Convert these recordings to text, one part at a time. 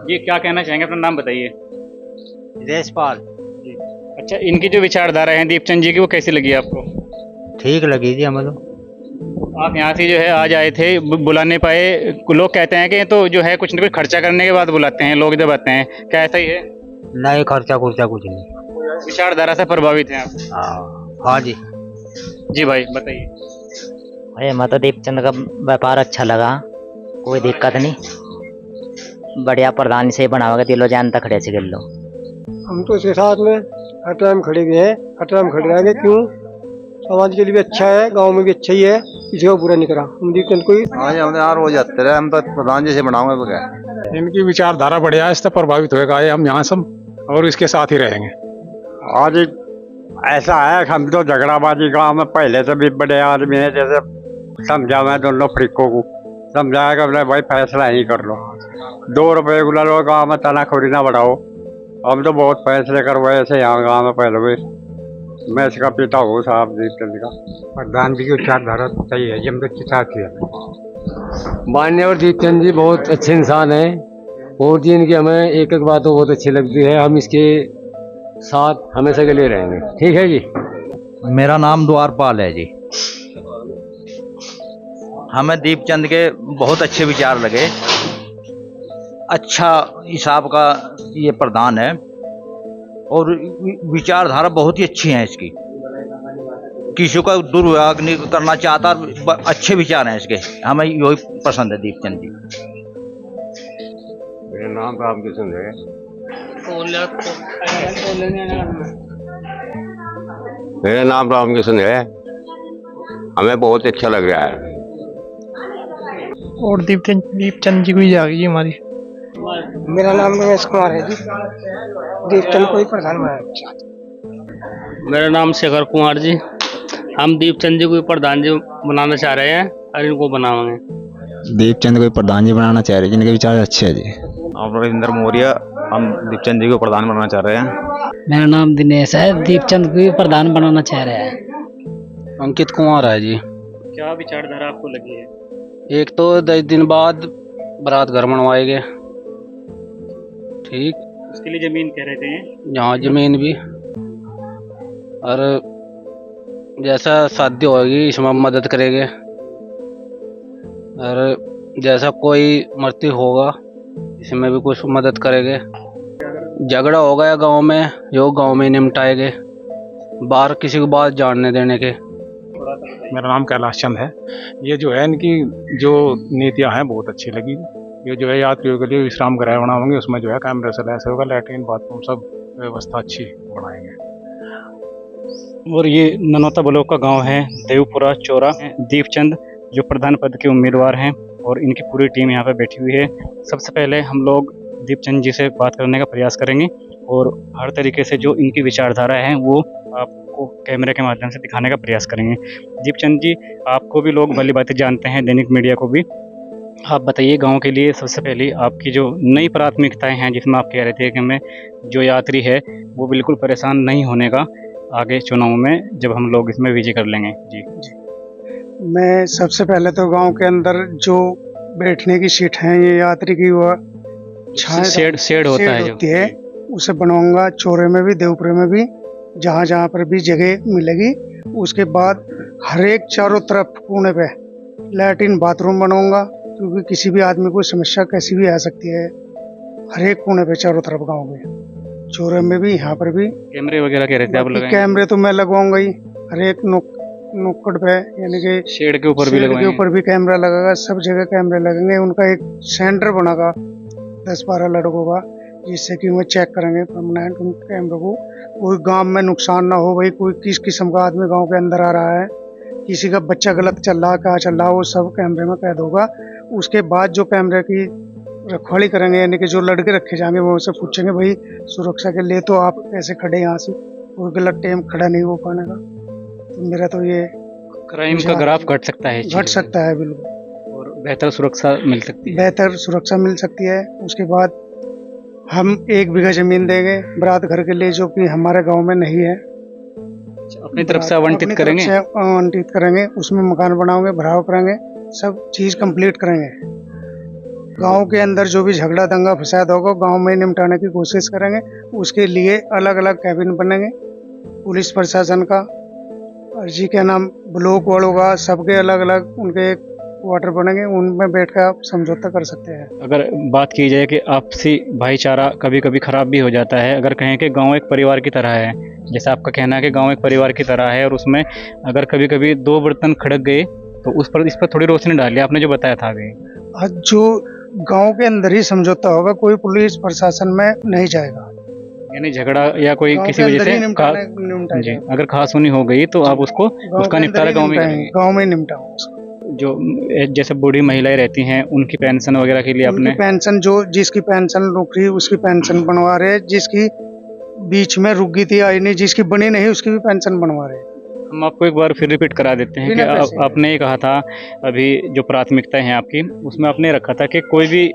जी, क्या कहना चाहेंगे? अपना नाम बताइए। देशपाल। जी। अच्छा, इनकी जो विचारधारा है दीपचंद जी की, वो कैसी लगी आपको? ठीक लगी जी हमें तो। आप यहाँ से जो है आज आए थे, बुला नहीं पाए। लोग कहते हैं कि ये तो जो है कुछ न कुछ खर्चा करने के बाद बुलाते हैं लोग, जब आते हैं, क्या ऐसा ही है? नहीं, खर्चा खुर्चा कुछ नहीं। विचारधारा से प्रभावित हैं आप? हाँ जी। जी भाई बताइए। अरे मैं तो दीपचंद का व्यापार अच्छा लगा, कोई दिक्कत नहीं। बढ़िया प्रधान से बनाओगे, दिलो जान तक खड़े से गिर लो। हम तो इसके साथ में हर टाइम खड़े हुए हैं, हर टाइम खड़े रहेंगे। क्यों? समाज के लिए भी अच्छा है, गांव में भी अच्छा ही है, किसी को बुरा नहीं करा हम दीपचंद को ही। हाँ जी, हम यार रोज आते रहे, हम तो प्रधान जी से बनाऊंगे बगैर। इनकी विचारधारा बढ़िया है, इससे प्रभावित होएगा ये, हम यहाँ सब और इसके साथ ही रहेंगे। आज ऐसा है, हम तो झगड़ाबाजी गांव में पहले से भी बड़े आदमी हैं। जैसे समझा मैं दोनों फ्रिकों को समझाया कि भाई फैसला ही कर लो, 2 रुपए गुला लो, गाँव में तनाखोरी ना बढ़ाओ। हम तो बहुत फैसले करवाए ऐसे यहाँ गाँव में पहले भी। मैं इसका पिता हूँ साहब दीपचंद का। प्रधान जी की विचारधारा सही है, ये हम तो साथ ही है। मान्यवर दीपचंद जी बहुत अच्छे इंसान हैं और जी इनकी हमें एक एक बात तो बहुत अच्छी लगती है। हम इसके साथ हमेशा के लिए रहेंगे। ठीक है जी। मेरा नाम द्वारपाल है जी। हमें दीपचंद के बहुत अच्छे विचार लगे, अच्छा हिसाब का ये प्रधान है और विचारधारा बहुत ही अच्छी है इसकी, किसी का दुर्व्यवहार नहीं करना चाहता, अच्छे विचार हैं इसके, हमें यही पसंद है दीपचंद जी। मेरा नाम रामकिशन है। मेरा नाम रामकिशन है, हमें बहुत अच्छा लग रहा है। और दीपचंद जी को ही जाएगी हमारी। मेरा नाम रमेश कुमार है जी, दीपचंद को ही प्रधान बनाया। मेरा नाम शेखर कुमार जी। हम दीपचंद जी को प्रधान जी बनाना चाह रहे हैं और इनको बनाएंगे। दीपचंद को प्रधान जी बनाना चाह रहे हैं, जिनके विचार अच्छे हैं जी। आप रविंद्र मौर्य, हम दीपचंद जी को प्रधान बनाना चाह रहे हैं। मेरा नाम दिनेश है, दीपचंद को प्रधान बनाना चाह रहे हैं। अंकित कुमार है जी। क्या विचारधारा आपको लगी है? एक तो 10 दिन बाद बारात घर बनवाएंगे, ठीक। उसके लिए जमीन कह रहे थे? यहाँ जमीन भी, और जैसा शादी होगी इसमें मदद करेंगे, और जैसा कोई मृत्यु होगा इसमें भी कुछ मदद करेंगे। झगड़ा होगा या गांव में, जो गांव में निपटाएंगे, बाहर किसी को बात जानने देने के। मेरा नाम कैलाश चंद है। ये जो है इनकी जो नीतियाँ हैं बहुत अच्छी लगी। ये जो है यात्रियों के लिए विश्राम गृह बनाएंगे, उसमें जो है कैमरे से लैस होगा, लैट्रिन बाथरूम सब व्यवस्था अच्छी बनाएंगे। और ये ननौता ब्लॉक का गांव है, देवपुरा चौरा। दीपचंद जो प्रधान पद के उम्मीदवार हैं और इनकी पूरी टीम यहाँ पर बैठी हुई है। सबसे पहले हम लोग दीपचंद जी से बात करने का प्रयास करेंगे और हर तरीके से जो इनकी विचारधारा है वो आपको कैमरे के माध्यम से दिखाने का प्रयास करेंगे। दीपचंद जी, आपको भी लोग भली बातें जानते हैं, दैनिक मीडिया को भी। आप बताइए गांव के लिए सबसे पहले आपकी जो नई प्राथमिकताएं हैं, जिसमें आप कह रहे थे कि हमें जो यात्री है वो बिल्कुल परेशान नहीं होने का आगे चुनाव में, जब हम लोग इसमें विजय कर लेंगे। जी। मैं सबसे पहले तो गांव के अंदर जो बैठने की सीट है ये यात्री की, वो शेड होता है होती है, उसे बनवाऊंगा। चौरे में भी, देवपुरे में भी, जहाँ जहाँ पर भी जगह मिलेगी। उसके बाद हर एक चारों तरफ कोने पे लैट्रिन बाथरूम बनवाऊंगा, क्योंकि किसी भी आदमी को समस्या कैसी भी आ सकती है। हर एक कोने पे चारों तरफ गाँव में, चौरे में भी, यहाँ पर भी। कैमरे वगैरह कह रहे थे आप लगाएंगे? कैमरे तो मैं लगवाऊंगा ही, हर एक नुक्कड़ पे, यानी कि शेड के ऊपर भी कैमरा लगेगा, सब जगह कैमरे लगेंगे। उनका एक सेंटर बनागा 10-12 लड़कों का, जिससे कि वो चेक करेंगे परमानेंट उन कैमरों को। कोई गांव में नुकसान ना हो, भाई कोई किस किस्म का आदमी गांव के अंदर आ रहा है, किसी का बच्चा गलत चल रहा, क्या चल रहा, वो सब कैमरे में कैद होगा। उसके बाद जो कैमरे की रखवाली करेंगे, यानी कि जो लड़के रखे जाएंगे, वो उनसे पूछेंगे भाई सुरक्षा के लिए तो आप कैसे खड़े यहाँ से, कोई गलत टाइम खड़ा नहीं हो पाने का। तो मेरा तो ये क्राइम का ग्राफ घट सकता है, बिल्कुल, और बेहतर सुरक्षा मिल सकती है। उसके बाद हम 1 बीघा जमीन देंगे बारात घर के लिए, जो कि हमारे गांव में नहीं है। अपनी तरफ से आवंटित करेंगे, उसमें मकान बनाओगे, भराव करेंगे, सब चीज कंप्लीट करेंगे। गांव के अंदर जो भी झगड़ा दंगा फसाद होगा गांव में निपटाने की कोशिश करेंगे। उसके लिए अलग अलग कैबिन बनेंगे पुलिस प्रशासन का और जी क्या नाम ब्लॉक वालों का, सबके अलग अलग उनके क्वार्टर बनेंगे, उनमें बैठकर आप समझौता कर सकते हैं। अगर बात की जाए कि आपसी भाईचारा कभी कभी खराब भी हो जाता है, अगर कहें कि गांव एक परिवार की तरह है, जैसे आपका कहना है कि गांव एक परिवार की तरह है, और उसमें अगर कभी कभी दो बर्तन खड़क गए तो इस पर थोड़ी रोशनी डाली आपने जो बताया था अभी। आज जो गांव के अंदर ही समझौता होगा, कोई पुलिस प्रशासन में नहीं जाएगा, यानी झगड़ा या कोई गांव किसी के वजह अंदर से ही निपटाया जी, जाएगा। अगर खासुनी हो गई तो आप उसको उसका निपटारा गांव में करेंगे। गांव में निपटाओ। जो जैसे बूढ़ी महिलाएं रहती हैं उनकी पेंशन वगैरह के लिए उनकी आपने पेंशन, जो जिसकी पेंशन रुक रही उसकी पेंशन बनवा रहे, जिसकी बीच में रुक गई थी आई नहीं, जिसकी बनी नहीं उसकी भी पेंशन बनवा रहे। हम आपको एक बार फिर रिपीट करा देते हैं कि बिना पैसे। आपने ये कहा था अभी जो प्राथमिकताएं हैं आपकी, उसमें आपने रखा था कि कोई भी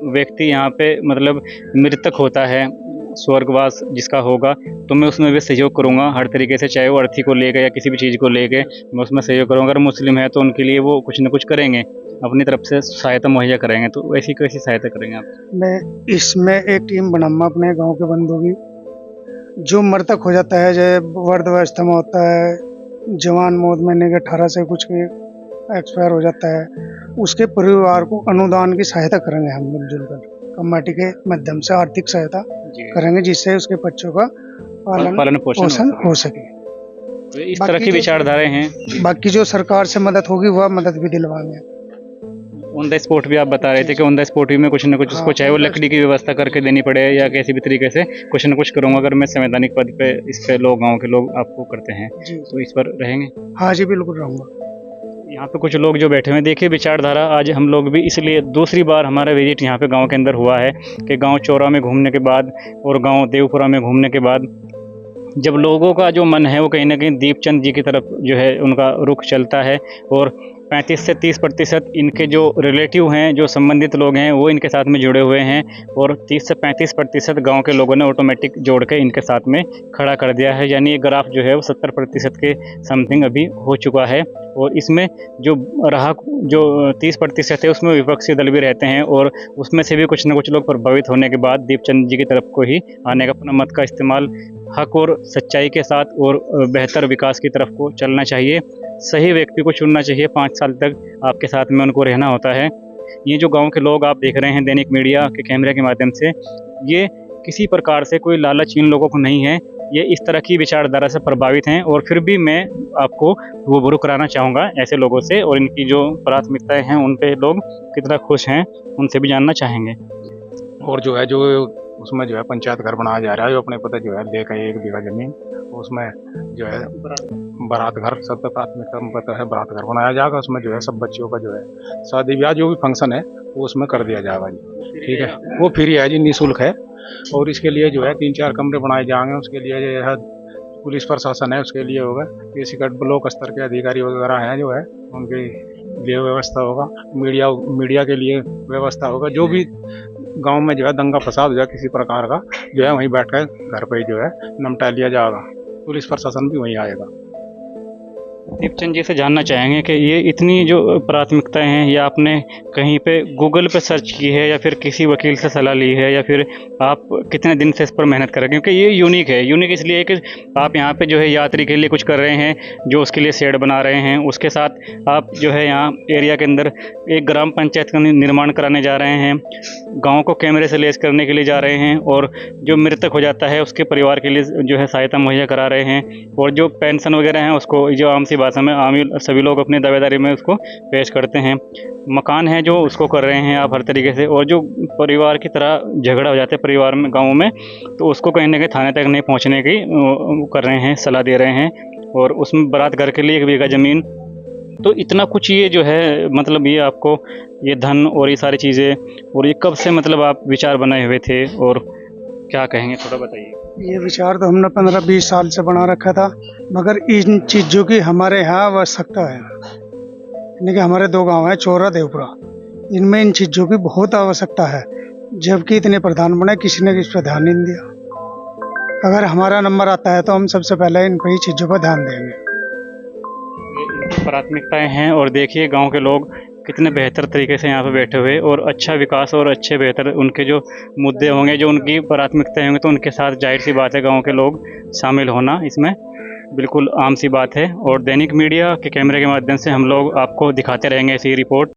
व्यक्ति यहाँ पे मतलब मृतक होता है, स्वर्गवास जिसका होगा, तो मैं उसमें भी सहयोग करूँगा हर तरीके से, चाहे वो अर्थी को लेके या किसी भी चीज़ को लेके मैं उसमें सहयोग करूँगा। अगर मुस्लिम है तो उनके लिए वो कुछ न कुछ करेंगे, अपनी तरफ से सहायता मुहैया करेंगे। तो ऐसी कैसी सहायता करेंगे आप? मैं इसमें एक टीम बनाऊंगा अपने गांव के बंधु की, जो मृतक हो जाता है, जो वृद्धावस्था में होता है, जवान मौत महीने के 18 से कुछ के एक्सपायर हो जाता है, उसके परिवार को अनुदान की सहायता करेंगे हम मिलजुल कर, कमेटी के माध्यम से आर्थिक सहायता करेंगे, जिससे उसके बच्चों का पालन पोषण हो सके। तो इस तरह की विचारधाराएं हैं। बाकी जो सरकार से मदद होगी वह मदद भी दिलवाएंगे। ऑन द स्पॉट भी आप बता रहे थे कि ऑन द स्पॉट में कुछ न कुछ उसको चाहे वो लकड़ी की व्यवस्था करके देनी पड़े या किसी भी तरीके से कुछ न कुछ करूंगा, अगर मैं संवैधानिक पद पे इस पे लोग गांव के लोग आपको करते हैं तो इस पर रहेंगे। हाँ जी बिल्कुल रहूँगा। यहाँ पे कुछ लोग जो बैठे हुए हैं, देखिए विचारधारा, आज हम लोग भी इसलिए दूसरी बार हमारा विजिट यहाँ पे गांव के अंदर हुआ है कि गांव चौरा में घूमने के बाद और गांव देवपुरा में घूमने के बाद जब लोगों का जो मन है वो कहीं ना कहीं दीपचंद जी की तरफ जो है उनका रुख चलता है, और 35 से 30% इनके जो रिलेटिव हैं, जो संबंधित लोग हैं, वो इनके साथ में जुड़े हुए हैं, और 30 से 35% गांव के लोगों ने ऑटोमेटिक जोड़ के इनके साथ में खड़ा कर दिया है। यानी ये ग्राफ जो है वो 70% के समथिंग अभी हो चुका है। और इसमें जो रहा जो 30% है उसमें विपक्षी दल भी रहते हैं, और उसमें से भी कुछ न कुछ लोग प्रभावित होने के बाद दीपचंद जी की तरफ को ही आने का, अपना मत का इस्तेमाल हक और सच्चाई के साथ और बेहतर विकास की तरफ को चलना चाहिए। सही व्यक्ति को चुनना चाहिए, 5 साल तक आपके साथ में उनको रहना होता है। ये जो गांव के लोग आप देख रहे हैं दैनिक मीडिया के कैमरे के माध्यम से, ये किसी प्रकार से कोई लालच इन लोगों को नहीं है, ये इस तरह की विचारधारा से प्रभावित हैं, और फिर भी मैं आपको रूबरू कराना चाहूँगा ऐसे लोगों से, और इनकी जो प्राथमिकताएं हैं उन पे लोग कितना खुश हैं उनसे भी जानना चाहेंगे। और जो है जो उसमें जो है पंचायत घर बनाया जा रहा है, जो अपने पता जो है लेकर 1 बीघा जमीन, उसमें जो है बारात घर, सब प्राथमिकता में पता है बारात घर बनाया जाएगा। उसमें जो है सब बच्चों का जो है शादी ब्याह जो भी फंक्शन है वो उसमें कर दिया जाएगा जी। ठीक है, वो फ्री है जी, निःशुल्क है। और इसके लिए जो है 3-4 कमरे बनाए जाएंगे, उसके लिए जो है पुलिस प्रशासन है उसके लिए होगा, किसी का ब्लॉक स्तर के अधिकारी वगैरह हैं जो है उनके लिए व्यवस्था होगा, मीडिया के लिए व्यवस्था होगा। जो भी गांव में जो है दंगा फसाद हो जाए किसी प्रकार का, जो है वहीं बैठ कर घर पे जो है निपटा लिया जाएगा, पुलिस प्रशासन भी वहीं आएगा। दीपचंद जी से जानना चाहेंगे कि ये इतनी जो प्राथमिकताएं हैं, ये आपने कहीं पे गूगल पे सर्च की है या फिर किसी वकील से सलाह ली है, या फिर आप कितने दिन से इस पर मेहनत कर रहे हैं? क्योंकि ये यूनिक है। यूनिक इसलिए कि आप यहाँ पे जो है यात्री के लिए कुछ कर रहे हैं, जो उसके लिए शेड बना रहे हैं, उसके साथ आप जो है यहाँ एरिया के अंदर एक ग्राम पंचायत का निर्माण कराने जा रहे हैं, गाँव को कैमरे से लेस करने के लिए जा रहे हैं, और जो मृतक हो जाता है उसके परिवार के लिए जो है सहायता मुहैया करा रहे हैं, और जो पेंशन वगैरह हैं उसको जो आम सी भाषा में आमिल सभी लोग अपनी दावेदारी में उसको पेश करते हैं। मकान है जो उसको कर रहे हैं आप हर तरीके से, और जो परिवार की तरह झगड़ा हो जाता है परिवार में गाँव में, तो उसको कहीं ना कहीं थाने तक नहीं पहुँचने की कर रहे हैं, सलाह दे रहे हैं, और उसमें बारात घर के लिए 1 बीघा ज़मीन। तो इतना कुछ ये जो है मतलब ये आपको ये धन और ये सारी चीज़ें, और ये कब से मतलब आप विचार बनाए हुए थे और क्या कहेंगे, थोड़ा बताइए। ये विचार तो हमने 15-20 साल से बना रखा था, मगर इन चीज़ों की हमारे यहाँ आवश्यकता है। यानी कि हमारे 2 गांव हैं, चौरा देवपुरा, इनमें इन चीज़ों की बहुत आवश्यकता है, जबकि इतने प्रधान बने किसी ने इस पर ध्यान नहीं दिया। अगर हमारा नंबर आता है तो हम सबसे पहले इन कई चीज़ों पर ध्यान देंगे। प्राथमिकताएं हैं, और देखिए गांव के लोग कितने बेहतर तरीके से यहाँ पे बैठे हुए और अच्छा विकास और अच्छे बेहतर उनके जो मुद्दे होंगे, जो उनकी प्राथमिकताएं होंगी, तो उनके साथ जाहिर सी बात है गांव के लोग शामिल होना इसमें बिल्कुल आम सी बात है। और दैनिक मीडिया के कैमरे के माध्यम से हम लोग आपको दिखाते रहेंगे ऐसी रिपोर्ट।